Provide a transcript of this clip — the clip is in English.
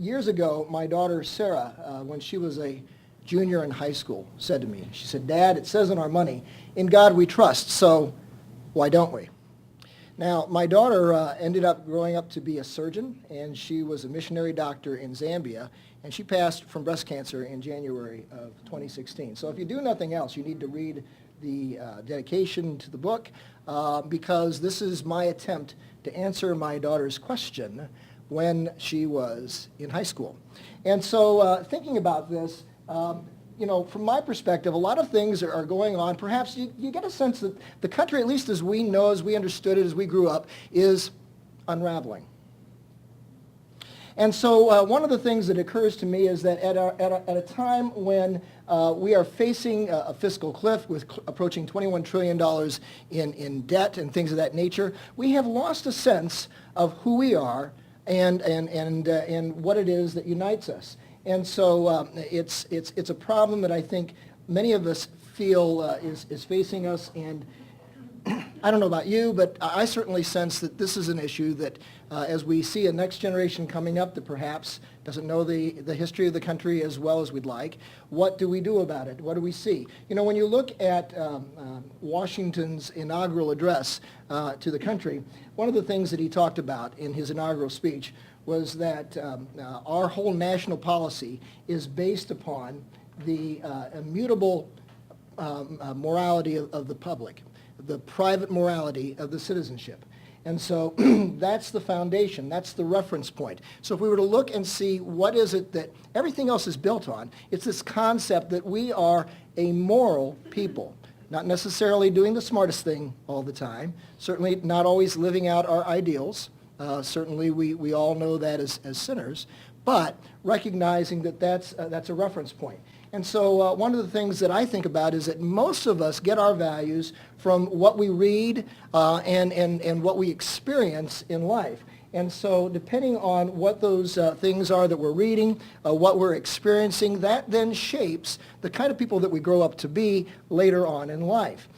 Years ago, my daughter Sarah, when she was a junior in high school, said to me, she said, "Dad, it says in our money, in God we trust, so why don't we?" Now, my daughter ended up growing up to be a surgeon, and she was a missionary doctor in Zambia, and she passed from breast cancer in January of 2016. So if you do nothing else, you need to read the dedication to the book, because this is my attempt to answer my daughter's question when she was in high school. And so thinking about this, from my perspective, a lot of things are going on. Perhaps you get a sense that the country, at least as we know, as we understood it, as we grew up, is unraveling. And so one of the things that occurs to me is that at a time when we are facing a fiscal cliff with approaching $21 trillion in debt and things of that nature, we have lost a sense of who we are and what it is that unites us. And so it's a problem that I think many of us feel is facing us. And I don't know about you, but I certainly sense that this is an issue that as we see a next generation coming up that perhaps doesn't know the history of the country as well as we'd like, what do we do about it? What do we see? When you look at Washington's inaugural address to the country, one of the things that he talked about in his inaugural speech was that our whole national policy is based upon the immutable morality of the public, the private morality of the citizenship. And so that's the foundation, that's the reference point. So if we were to look and see what is it that everything else is built on, it's this concept that we are a moral people. Not necessarily doing the smartest thing all the time, certainly not always living out our ideals. Certainly we all know that as sinners, but recognizing that that's a reference point. And so one of the things that I think about is that most of us get our values from what we read and what we experience in life. And so depending on what those things are that we're reading, what we're experiencing, that then shapes the kind of people that we grow up to be later on in life.